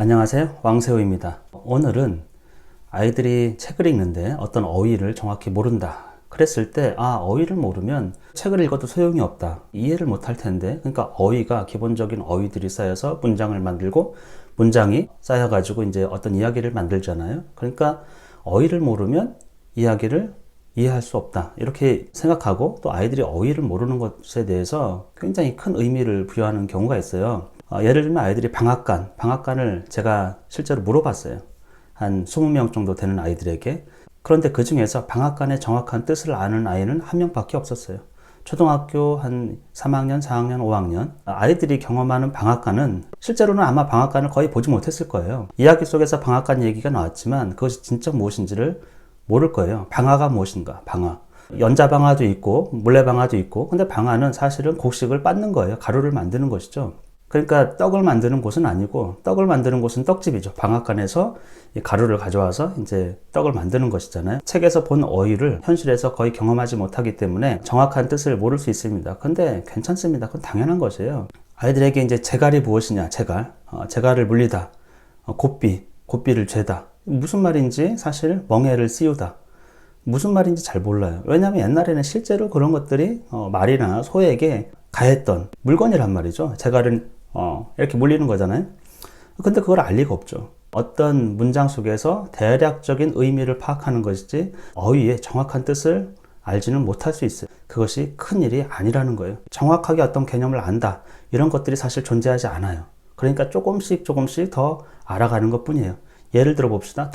안녕하세요, 왕세호입니다. 오늘은 아이들이 책을 읽는데 어떤 어휘를 정확히 모른다 그랬을 때, 어휘를 모르면 책을 읽어도 소용이 없다, 이해를 못할 텐데, 그러니까 어휘가 기본적인 어휘들이 쌓여서 문장을 만들고, 문장이 쌓여가지고 이제 어떤 이야기를 만들잖아요. 그러니까 어휘를 모르면 이야기를 이해할 수 없다, 이렇게 생각하고, 또 아이들이 어휘를 모르는 것에 대해서 굉장히 큰 의미를 부여하는 경우가 있어요. 예를 들면 아이들이 방앗간을 제가 실제로 물어봤어요. 한 20명 정도 되는 아이들에게. 그런데 그 중에서 방앗간의 정확한 뜻을 아는 아이는 한 명밖에 없었어요. 초등학교 한 3학년, 4학년, 5학년 아이들이 경험하는 방앗간은, 실제로는 아마 방앗간을 거의 보지 못했을 거예요. 이야기 속에서 방앗간 얘기가 나왔지만 그것이 진짜 무엇인지를 모를 거예요. 방아가 무엇인가, 방아. 연자방아도 있고 물레방아도 있고, 근데 방아는 사실은 곡식을 빻는 거예요. 가루를 만드는 것이죠. 그러니까 떡을 만드는 곳은 아니고, 떡을 만드는 곳은 떡집이죠. 방앗간에서 가루를 가져와서 이제 떡을 만드는 것이잖아요. 책에서 본 어휘를 현실에서 거의 경험하지 못하기 때문에 정확한 뜻을 모를 수 있습니다. 근데 괜찮습니다. 그건 당연한 것이에요. 아이들에게 이제 재갈이 무엇이냐, 재갈을 물리다, 고삐를 죄다, 무슨 말인지 사실 멍해를 씌우다, 무슨 말인지 잘 몰라요. 왜냐하면 옛날에는 실제로 그런 것들이 말이나 소에게 가했던 물건이란 말이죠. 재갈은 이렇게 물리는 거잖아요. 근데 그걸 알 리가 없죠. 어떤 문장 속에서 대략적인 의미를 파악하는 것이지 어휘의 정확한 뜻을 알지는 못할 수 있어요. 그것이 큰일이 아니라는 거예요. 정확하게 어떤 개념을 안다, 이런 것들이 사실 존재하지 않아요. 그러니까 조금씩 더 알아가는 것 뿐이에요. 예를 들어 봅시다.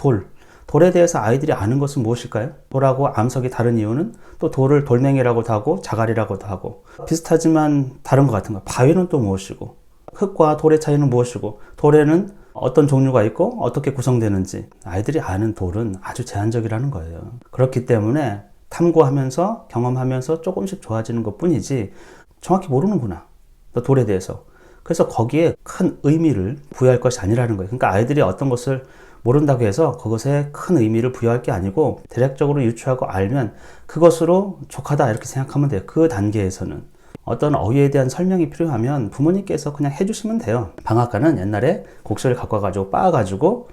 돌에 대해서 아이들이 아는 것은 무엇일까요? 돌하고 암석이 다른 이유는, 또 돌을 돌멩이라고도 하고 자갈이라고도 하고, 비슷하지만 다른 것 같은 거. 바위는 또 무엇이고, 흙과 돌의 차이는 무엇이고, 돌에는 어떤 종류가 있고 어떻게 구성되는지, 아이들이 아는 돌은 아주 제한적이라는 거예요. 그렇기 때문에 탐구하면서 경험하면서 조금씩 좋아지는 것 뿐이지, 정확히 모르는구나, 돌에 대해서. 그래서 거기에 큰 의미를 부여할 것이 아니라는 거예요. 그러니까 아이들이 어떤 것을 모른다고 해서 그것에 큰 의미를 부여할 게 아니고, 대략적으로 유추하고 알면 그것으로 족하다, 이렇게 생각하면 돼요. 그 단계에서는 어떤 어휘에 대한 설명이 필요하면 부모님께서 그냥 해주시면 돼요. 방앗간은 옛날에 곡식을 갖고 와가지고 빻아가지고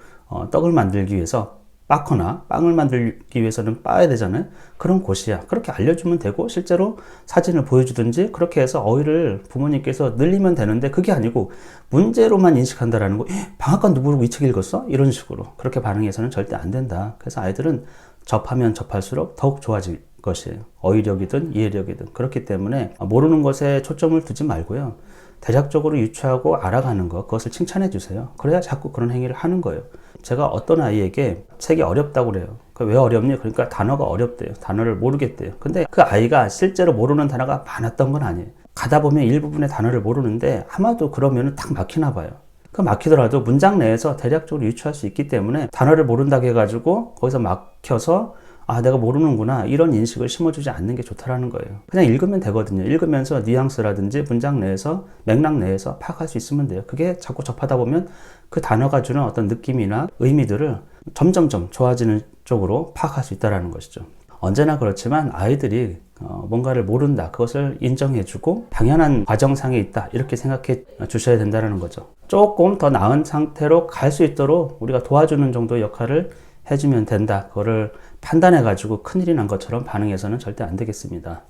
떡을 만들기 위해서 빻거나, 빵을 만들기 위해서는 빻아야 되잖아요. 그런 곳이야. 그렇게 알려주면 되고, 실제로 사진을 보여주든지 그렇게 해서 어휘를 부모님께서 늘리면 되는데, 그게 아니고 문제로만 인식한다라는 거. 방앗간도 모르고 이 책 읽었어? 이런 식으로 그렇게 반응해서는 절대 안 된다. 그래서 아이들은 접하면 접할수록 더욱 좋아질 것이에요. 어휘력이든 이해력이든. 그렇기 때문에 모르는 것에 초점을 두지 말고요, 대략적으로 유추하고 알아가는 것, 그것을 칭찬해 주세요. 그래야 자꾸 그런 행위를 하는 거예요. 제가 어떤 아이에게 책이 어렵다고 그래요. 왜 어렵니? 그러니까 단어가 어렵대요. 단어를 모르겠대요. 근데 그 아이가 실제로 모르는 단어가 많았던 건 아니에요. 가다 보면 일부분의 단어를 모르는데, 아마도 그러면 딱 막히나 봐요. 그 막히더라도 문장 내에서 대략적으로 유추할 수 있기 때문에, 단어를 모른다고 해가지고 거기서 막혀서 내가 모르는구나, 이런 인식을 심어주지 않는 게 좋다라는 거예요. 그냥 읽으면 되거든요. 읽으면서 뉘앙스라든지 문장 내에서, 맥락 내에서 파악할 수 있으면 돼요. 그게 자꾸 접하다 보면 그 단어가 주는 어떤 느낌이나 의미들을 점점점 좋아지는 쪽으로 파악할 수 있다는 것이죠. 언제나 그렇지만 아이들이 뭔가를 모른다, 그것을 인정해주고 당연한 과정상에 있다, 이렇게 생각해 주셔야 된다는 거죠. 조금 더 나은 상태로 갈 수 있도록 우리가 도와주는 정도의 역할을 해주면 된다. 그거를 판단해가지고 큰일이 난 것처럼 반응해서는 절대 안 되겠습니다.